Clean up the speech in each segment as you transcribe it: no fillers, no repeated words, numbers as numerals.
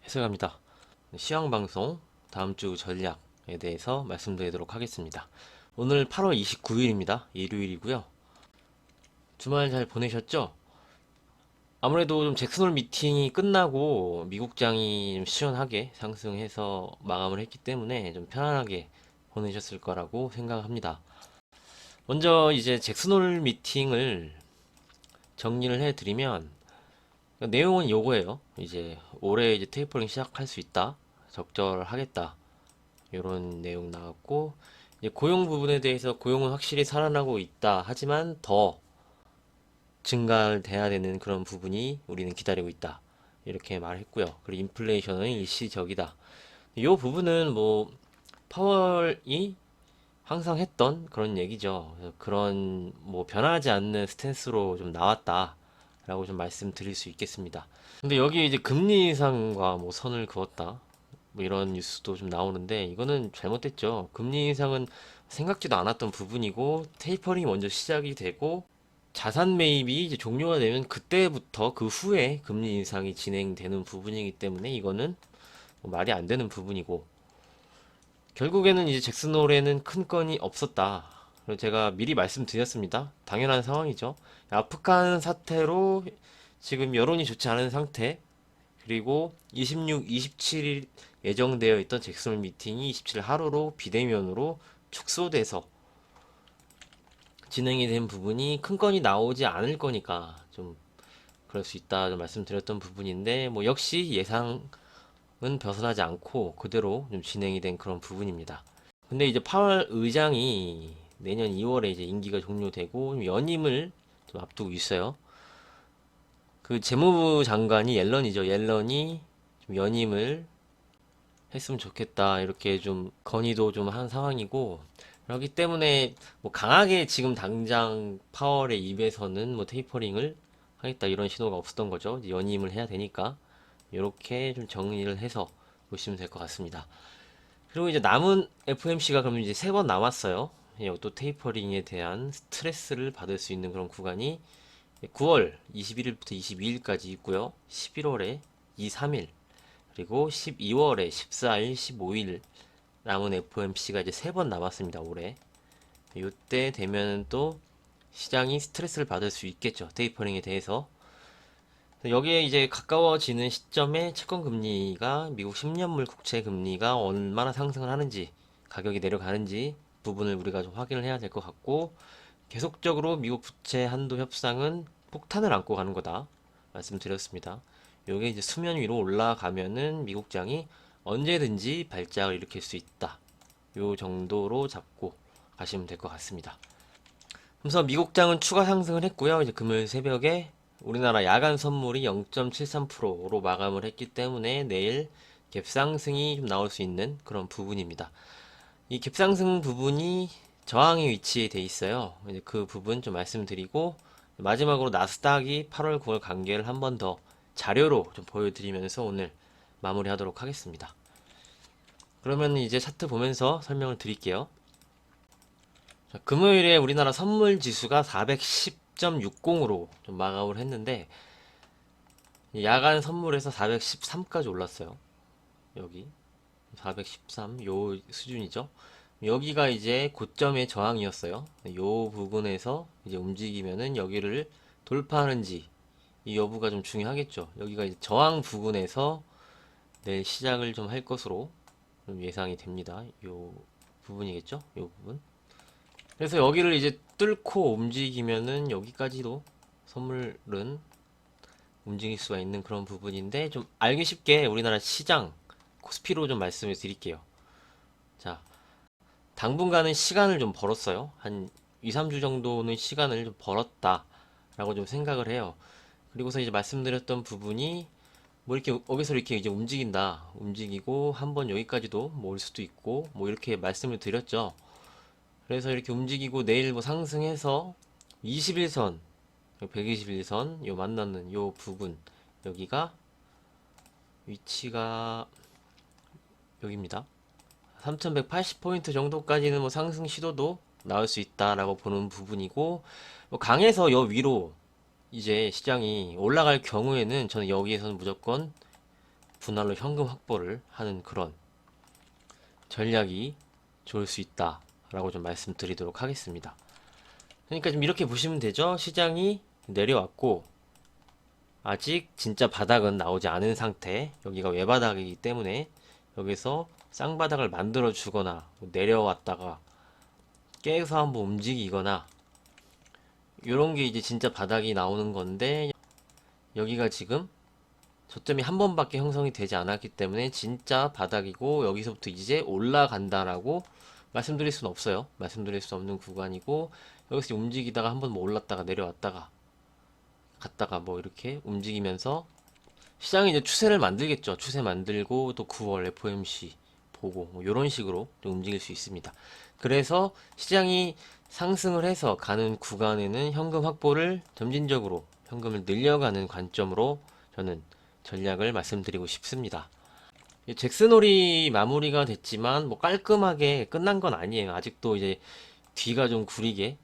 해석합니다. 시황방송 다음주 전략에 대해서 말씀드리도록 하겠습니다. 오늘 8월 29일입니다. 일요일이고요. 주말 잘 보내셨죠? 아무래도 좀 잭슨홀 미팅이 끝나고 미국장이 좀 시원하게 상승해서 마감을 했기 때문에 좀 편안하게 보내셨을 거라고 생각합니다. 먼저 이제 잭슨홀 미팅을 정리를 해드리면 내용은 요거예요. 이제 올해 이제 테이퍼링 시작할 수 있다. 적절하겠다. 이런 내용 나왔고, 이제 고용 부분에 대해서 고용은 확실히 살아나고 있다. 하지만 더 증가돼야 되는 그런 부분이 우리는 기다리고 있다. 이렇게 말했고요. 그리고 인플레이션은 일시적이다. 이 부분은 뭐 파월이 항상 했던 그런 얘기죠. 그런 뭐 변하지 않는 스탠스로 좀 나왔다라고 좀 말씀드릴 수 있겠습니다. 근데 여기 이제 금리 인상과 뭐 선을 그었다. 뭐 이런 뉴스도 좀 나오는데 이거는 잘못됐죠. 금리 인상은 생각지도 않았던 부분이고 테이퍼링이 먼저 시작이 되고 자산 매입이 이제 종료가 되면 그때부터 그 후에 금리 인상이 진행되는 부분이기 때문에 이거는 뭐 말이 안 되는 부분이고 결국에는 이제 잭슨홀에는 큰 건이 없었다. 그리고 제가 미리 말씀드렸습니다. 당연한 상황이죠. 아프간 사태로 지금 여론이 좋지 않은 상태 그리고 26, 27일 예정되어 있던 잭슨 미팅이 27일 하루로 비대면으로 축소돼서 진행이 된 부분이 큰 건이 나오지 않을 거니까 좀 그럴 수 있다 좀 말씀드렸던 부분인데 뭐 역시 예상은 벗어나지 않고 그대로 좀 진행이 된 그런 부분입니다. 근데 이제 파월 의장이 내년 2월에 이제 임기가 종료되고 연임을 좀 앞두고 있어요. 그 재무부 장관이 옐런이죠. 옐런이 좀 연임을 했으면 좋겠다. 이렇게 좀 건의도 좀 한 상황이고 그렇기 때문에 뭐 강하게 지금 당장 파월의 입에서는 뭐 테이퍼링을 하겠다 이런 신호가 없었던 거죠. 이제 연임을 해야 되니까 이렇게 좀 정리를 해서 보시면 될 것 같습니다. 그리고 이제 남은 FMC가 그럼 이제 3번 남았어요. 예, 또 테이퍼링에 대한 스트레스를 받을 수 있는 그런 구간이 9월 21일부터 22일까지 있고요. 11월에 2, 3일 그리고 12월에 14일, 15일 남은 FOMC가 이제 3번 남았습니다. 올해. 이때 되면 또 시장이 스트레스를 받을 수 있겠죠. 테이퍼링에 대해서. 여기에 이제 가까워지는 시점에 채권 금리가 미국 10년물 국채 금리가 얼마나 상승을 하는지 가격이 내려가는지 부분을 우리가 좀 확인을 해야 될 것 같고 계속적으로 미국 부채 한도 협상은 폭탄을 안고 가는 거다 말씀드렸습니다. 요게 이제 수면 위로 올라가면은 미국장이 언제든지 발작을 일으킬 수 있다. 요 정도로 잡고 가시면 될 것 같습니다. 그래서 미국장은 추가 상승을 했고요. 이제 금요일 새벽에 우리나라 야간 선물이 0.73%로 마감을 했기 때문에 내일 갭상승이 좀 나올 수 있는 그런 부분입니다. 이 갭상승 부분이 저항의 위치에 돼 있어요. 이제 그 부분 좀 말씀드리고 마지막으로 나스닥이 8월 9월 관계를 한 번 더 자료로 좀 보여드리면서 오늘 마무리하도록 하겠습니다. 그러면 이제 차트 보면서 설명을 드릴게요. 자, 금요일에 우리나라 선물 지수가 410.60으로 좀 마감을 했는데 야간 선물에서 413까지 올랐어요. 여기 413 요 수준이죠. 여기가 이제 고점의 저항이었어요. 요 부분에서 이제 움직이면은 여기를 돌파하는지 이 여부가 좀 중요하겠죠. 여기가 이제 저항 부분에서 내일 시작을 좀 할 것으로 좀 예상이 됩니다. 요 부분이겠죠. 요 부분. 그래서 여기를 이제 뚫고 움직이면은 여기까지도 선물은 움직일 수가 있는 그런 부분인데 좀 알기 쉽게 우리나라 시장 코스피로 좀 말씀을 드릴게요. 자, 당분간은 시간을 좀 벌었어요. 한 2, 3주 정도는 시간을 좀 벌었다라고 좀 생각을 해요. 그리고서 이제 말씀드렸던 부분이 뭐 이렇게 여기서 이렇게 이제 움직인다. 움직이고 한번 여기까지도 뭐 올 수도 있고 뭐 이렇게 말씀을 드렸죠. 그래서 이렇게 움직이고 내일 뭐 상승해서 21선, 121선 요 만나는 요 부분 여기가 위치가 여기입니다. 3180포인트 정도까지는 뭐 상승 시도도 나올 수 있다라고 보는 부분이고 뭐 강해서 요 위로 이제 시장이 올라갈 경우에는 저는 여기에서는 무조건 분할로 현금 확보를 하는 그런 전략이 좋을 수 있다라고 좀 말씀드리도록 하겠습니다. 그러니까 좀 이렇게 보시면 되죠. 시장이 내려왔고 아직 진짜 바닥은 나오지 않은 상태, 여기가 외바닥이기 때문에 여기서 쌍바닥을 만들어 주거나 내려왔다가 깨서 한번 움직이거나 이런 게 이제 진짜 바닥이 나오는 건데, 여기가 지금 저점이 한 번밖에 형성이 되지 않았기 때문에 진짜 바닥이고 여기서부터 이제 올라간다라고 말씀드릴 수는 없어요. 말씀드릴 수 없는 구간이고, 여기서 움직이다가 한번 뭐 올랐다가 내려왔다가 갔다가 뭐 이렇게 움직이면서 시장이 이제 추세를 만들겠죠. 추세 만들고 또 9월 FOMC 보고 뭐 이런 식으로 좀 움직일 수 있습니다. 그래서 시장이 상승을 해서 가는 구간에는 현금 확보를 점진적으로 현금을 늘려가는 관점으로 저는 전략을 말씀드리고 싶습니다. 잭슨홀이 마무리가 됐지만 뭐 깔끔하게 끝난 건 아니에요. 아직도 이제 뒤가 좀 구리게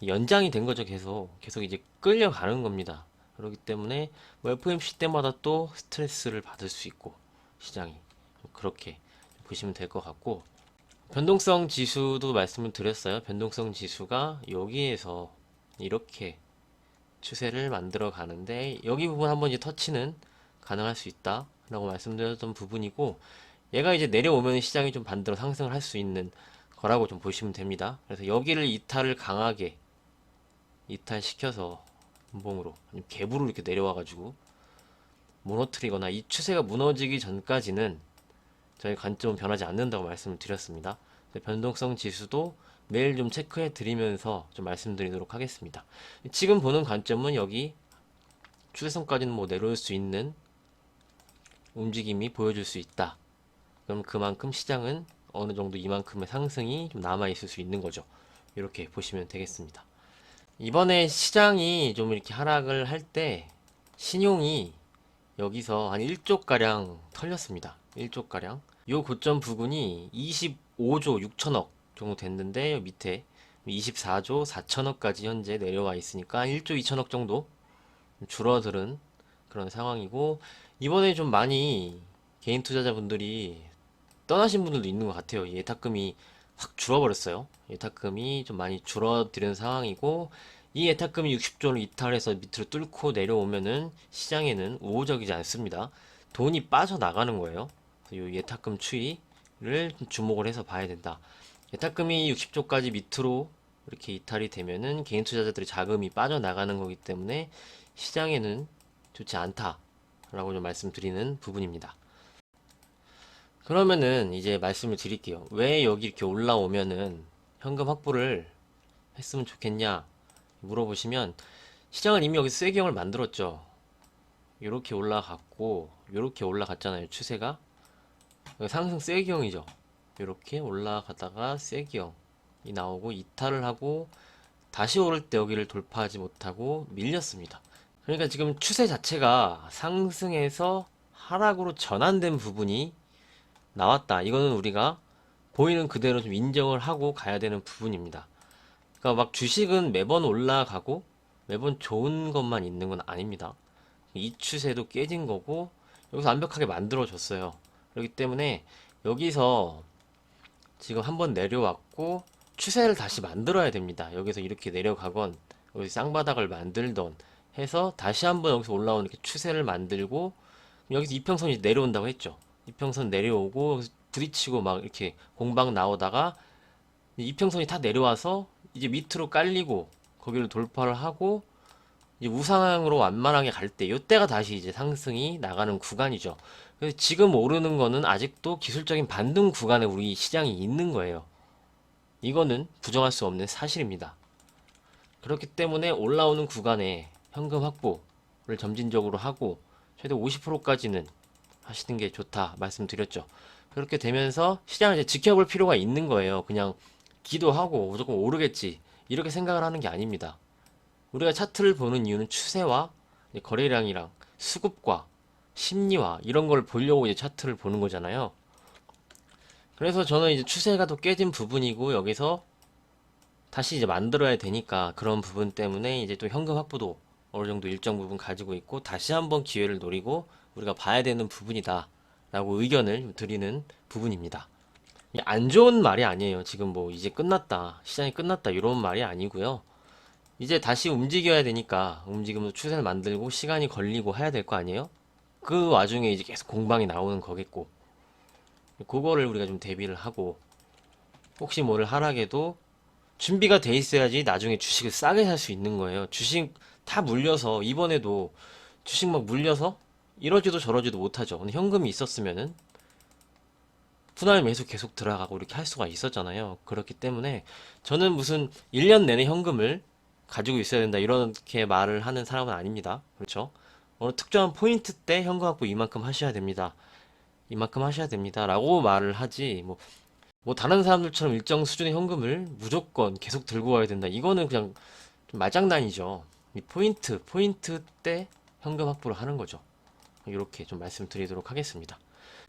연장이 된 거죠. 계속 이제 끌려가는 겁니다. 그렇기 때문에 뭐 FOMC 때마다 또 스트레스를 받을 수 있고 시장이 그렇게 보시면 될 것 같고, 변동성 지수도 말씀을 드렸어요. 변동성 지수가 여기에서 이렇게 추세를 만들어 가는데 여기 부분 한번 이제 터치는 가능할 수 있다 라고 말씀드렸던 부분이고, 얘가 이제 내려오면 시장이 좀 반대로 상승을 할 수 있는 거라고 좀 보시면 됩니다. 그래서 여기를 이탈을 강하게 이탈시켜서 분봉으로 아니면 갭으로 이렇게 내려와가지고 무너뜨리거나 이 추세가 무너지기 전까지는 저희 관점은 변하지 않는다고 말씀을 드렸습니다. 변동성 지수도 매일 좀 체크해 드리면서 좀 말씀드리도록 하겠습니다. 지금 보는 관점은 여기 추세선까지는 뭐 내려올 수 있는 움직임이 보여줄 수 있다. 그럼 그만큼 시장은 어느 정도 이만큼의 상승이 좀 남아 있을 수 있는 거죠. 이렇게 보시면 되겠습니다. 이번에 시장이 좀 이렇게 하락을 할 때 신용이 여기서 한 1조 가량 털렸습니다. 1조 가량. 요 고점 부근이 25조 6천억 정도 됐는데 밑에 24조 4천억까지 현재 내려와 있으니까 1조 2천억 정도 줄어드는 그런 상황이고, 이번에 좀 많이 개인 투자자분들이 떠나신 분들도 있는 것 같아요. 예탁금이 확 줄어버렸어요. 예탁금이 좀 많이 줄어드는 상황이고, 이 예탁금이 60조를 이탈해서 밑으로 뚫고 내려오면은 시장에는 우호적이지 않습니다. 돈이 빠져나가는 거예요. 이 예탁금 추이를 주목을 해서 봐야 된다. 예탁금이 60조까지 밑으로 이렇게 이탈이 되면은 개인 투자자들의 자금이 빠져나가는 거기 때문에 시장에는 좋지 않다라고 좀 말씀드리는 부분입니다. 그러면은 이제 말씀을 드릴게요. 왜 여기 이렇게 올라오면은 현금 확보를 했으면 좋겠냐 물어보시면, 시장은 이미 여기서 쐐기형을 만들었죠. 이렇게 올라갔고 이렇게 올라갔잖아요. 추세가 상승 쐐기형이죠. 이렇게 올라가다가 쐐기형이 나오고 이탈을 하고 다시 오를 때 여기를 돌파하지 못하고 밀렸습니다. 그러니까 지금 추세 자체가 상승에서 하락으로 전환된 부분이 나왔다. 이거는 우리가 보이는 그대로 좀 인정을 하고 가야 되는 부분입니다. 그러니까 막 주식은 매번 올라가고 매번 좋은 것만 있는 건 아닙니다. 이 추세도 깨진 거고 여기서 완벽하게 만들어졌어요. 그렇기 때문에 여기서 지금 한번 내려왔고 추세를 다시 만들어야 됩니다. 여기서 이렇게 내려가건 여기 쌍바닥을 만들던 해서 다시 한번 여기서 올라오는 이렇게 추세를 만들고, 여기서 이평선이 내려온다고 했죠. 이평선 내려오고 여기서 부딪히고 막 이렇게 공방 나오다가 이평선이 다 내려와서 이제 밑으로 깔리고 거기를 돌파를 하고 이제 우상향으로 완만하게 갈 때, 이때가 다시 이제 상승이 나가는 구간이죠. 그래서 지금 오르는 거는 아직도 기술적인 반등 구간에 우리 시장이 있는 거예요. 이거는 부정할 수 없는 사실입니다. 그렇기 때문에 올라오는 구간에 현금 확보를 점진적으로 하고 최대 50%까지는 하시는 게 좋다 말씀드렸죠. 그렇게 되면서 시장을 이제 지켜볼 필요가 있는 거예요. 그냥 기도하고 무조건 오르겠지 이렇게 생각을 하는 게 아닙니다. 우리가 차트를 보는 이유는 추세와 거래량이랑 수급과 심리와 이런 걸 보려고 이제 차트를 보는 거잖아요. 그래서 저는 이제 추세가 또 깨진 부분이고 여기서 다시 이제 만들어야 되니까 그런 부분 때문에 이제 또 현금 확보도 어느 정도 일정 부분 가지고 있고 다시 한번 기회를 노리고 우리가 봐야 되는 부분이다 라고 의견을 드리는 부분입니다. 이게 안 좋은 말이 아니에요. 지금 뭐 이제 끝났다, 시장이 끝났다 이런 말이 아니고요. 이제 다시 움직여야 되니까 움직이면서 추세를 만들고 시간이 걸리고 해야 될 거 아니에요? 그 와중에 이제 계속 공방이 나오는 거겠고, 그거를 우리가 좀 대비를 하고, 혹시 뭐를 하락해도 준비가 돼 있어야지 나중에 주식을 싸게 살 수 있는 거예요. 주식 다 물려서 이번에도 주식 막 물려서 이러지도 저러지도 못하죠. 근데 현금이 있었으면은 분할 매수 계속 들어가고 이렇게 할 수가 있었잖아요. 그렇기 때문에 저는 무슨 1년 내내 현금을 가지고 있어야 된다 이렇게 말을 하는 사람은 아닙니다. 그렇죠? 어느 특정한 포인트 때 현금 확보 이만큼 하셔야 됩니다. 이만큼 하셔야 됩니다. 라고 말을 하지 뭐 다른 사람들처럼 일정 수준의 현금을 무조건 계속 들고 와야 된다. 이거는 그냥 좀 말장난이죠. 이 포인트 때 현금 확보를 하는 거죠. 이렇게 좀 말씀드리도록 하겠습니다.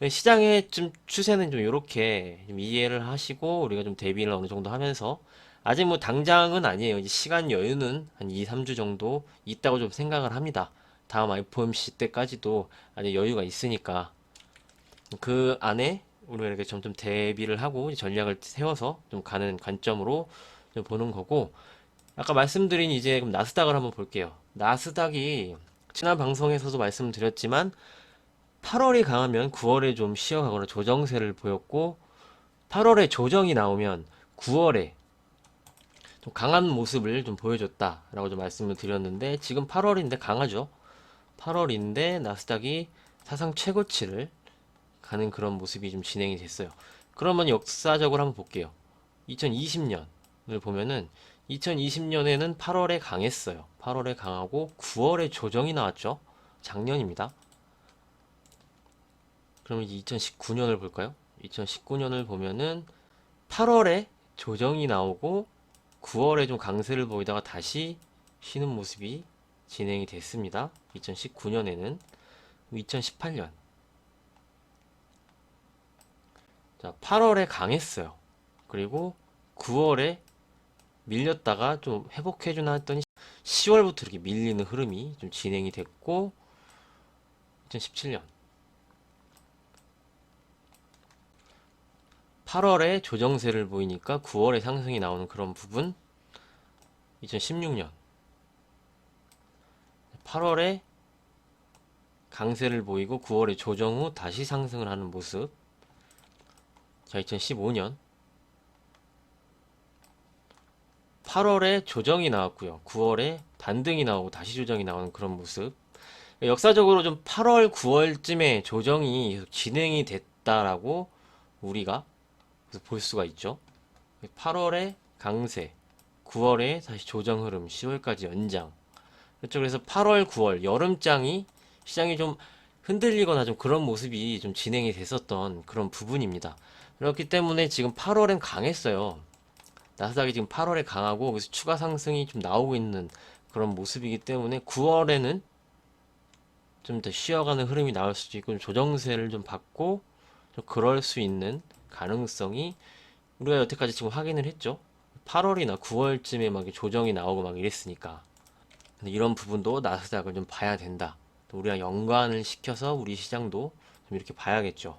시장의 좀 추세는 좀 이렇게 좀 이해를 하시고 우리가 좀 대비를 어느 정도 하면서 아직 뭐 당장은 아니에요. 이제 시간 여유는 한 2, 3주 정도 있다고 좀 생각을 합니다. 다음 FOMC 때까지도 아직 여유가 있으니까 그 안에 우리가 이렇게 점점 대비를 하고 전략을 세워서 좀 가는 관점으로 좀 보는 거고 아까 말씀드린 이제 그럼 나스닥을 한번 볼게요. 나스닥이 지난 방송에서도 말씀드렸지만 8월이 강하면 9월에 좀 쉬어가거나 조정세를 보였고 8월에 조정이 나오면 9월에 좀 강한 모습을 좀 보여줬다라고 좀 말씀을 드렸는데 지금 8월인데 강하죠. 8월인데 나스닥이 사상 최고치를 가는 그런 모습이 좀 진행이 됐어요. 그러면 역사적으로 한번 볼게요. 2020년을 보면은 2020년에는 8월에 강했어요. 8월에 강하고 9월에 조정이 나왔죠. 작년입니다. 그럼 이제 2019년을 볼까요? 2019년을 보면은 8월에 조정이 나오고 9월에 좀 강세를 보이다가 다시 쉬는 모습이 진행이 됐습니다. 2019년에는 2018년 자, 8월에 강했어요. 그리고 9월에 밀렸다가 좀 회복해주나 했더니 10월부터 이렇게 밀리는 흐름이 좀 진행이 됐고 2017년 8월에 조정세를 보이니까 9월에 상승이 나오는 그런 부분 2016년 8월에 강세를 보이고 9월에 조정 후 다시 상승을 하는 모습 자 2015년 8월에 조정이 나왔고요. 9월에 반등이 나오고 다시 조정이 나오는 그런 모습. 역사적으로 좀 8월, 9월쯤에 조정이 계속 진행이 됐다라고 우리가 볼 수가 있죠. 8월에 강세, 9월에 다시 조정 흐름, 10월까지 연장. 그렇죠. 그래서 8월, 9월 여름장이 시장이 좀 흔들리거나 좀 그런 모습이 좀 진행이 됐었던 그런 부분입니다. 그렇기 때문에 지금 8월엔 강했어요. 나스닥이 지금 8월에 강하고 그래서 추가 상승이 좀 나오고 있는 그런 모습이기 때문에 9월에는 좀 더 쉬어가는 흐름이 나올 수도 있고 좀 조정세를 좀 받고 좀 그럴 수 있는 가능성이 우리가 여태까지 지금 확인을 했죠. 8월이나 9월쯤에 막 조정이 나오고 막 이랬으니까 근데 이런 부분도 나스닥을 좀 봐야 된다. 또 우리가 연관을 시켜서 우리 시장도 좀 이렇게 봐야겠죠.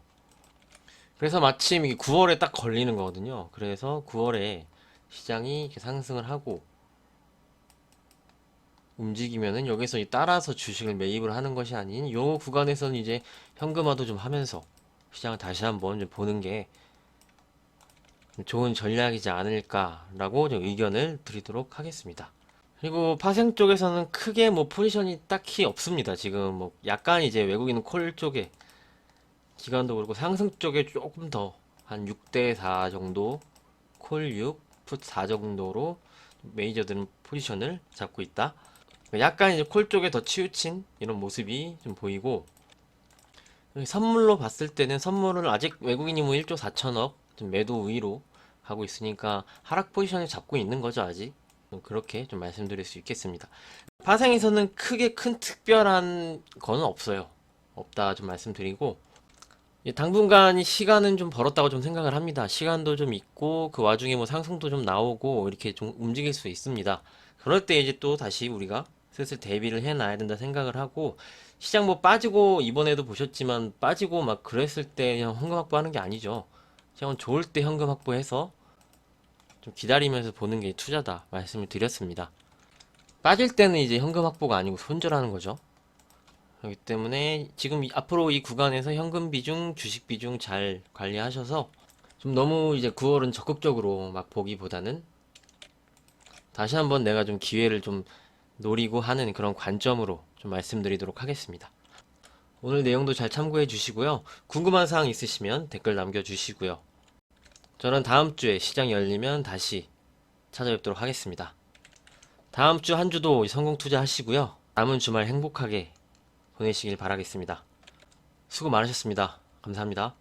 그래서 마침 이게 9월에 딱 걸리는 거거든요. 그래서 9월에 시장이 이렇게 상승을 하고 움직이면은 여기서 따라서 주식을 매입을 하는 것이 아닌 요 구간에서는 이제 현금화도 좀 하면서 시장을 다시 한번 좀 보는 게 좋은 전략이지 않을까라고 좀 의견을 드리도록 하겠습니다. 그리고 파생 쪽에서는 크게 뭐 포지션이 딱히 없습니다. 지금 뭐 약간 이제 외국인 콜 쪽에 기관도 그렇고 상승 쪽에 조금 더 한 6대 4 정도 콜 6, 풋 4 정도로 메이저들은 포지션을 잡고 있다. 약간 이제 콜 쪽에 더 치우친 이런 모습이 좀 보이고 선물로 봤을 때는 선물을 아직 외국인이 뭐 1조 4천억 좀 매도 우위로 가고 있으니까 하락 포지션을 잡고 있는 거죠 아직. 그렇게 좀 말씀드릴 수 있겠습니다. 파생에서는 크게 큰 특별한 거는 없어요. 없다 좀 말씀드리고 당분간 시간은 좀 벌었다고 좀 생각을 합니다. 시간도 좀 있고 그 와중에 뭐 상승도 좀 나오고 이렇게 좀 움직일 수 있습니다. 그럴 때 이제 또 다시 우리가 슬슬 대비를 해놔야 된다 생각을 하고, 시장 뭐 빠지고 이번에도 보셨지만 빠지고 막 그랬을 때 그냥 현금 확보하는 게 아니죠. 시장은 좋을 때 현금 확보해서 좀 기다리면서 보는 게 투자다 말씀을 드렸습니다. 빠질 때는 이제 현금 확보가 아니고 손절하는 거죠. 그렇기 때문에 지금 앞으로 이 구간에서 현금 비중, 주식 비중 잘 관리하셔서 좀 너무 이제 9월은 적극적으로 막 보기보다는 다시 한번 내가 좀 기회를 좀 노리고 하는 그런 관점으로 좀 말씀드리도록 하겠습니다. 오늘 내용도 잘 참고해 주시고요. 궁금한 사항 있으시면 댓글 남겨주시고요. 저는 다음 주에 시장이 열리면 다시 찾아뵙도록 하겠습니다. 다음 주 한 주도 성공 투자하시고요. 남은 주말 행복하게 보내시길 바라겠습니다. 수고 많으셨습니다. 감사합니다.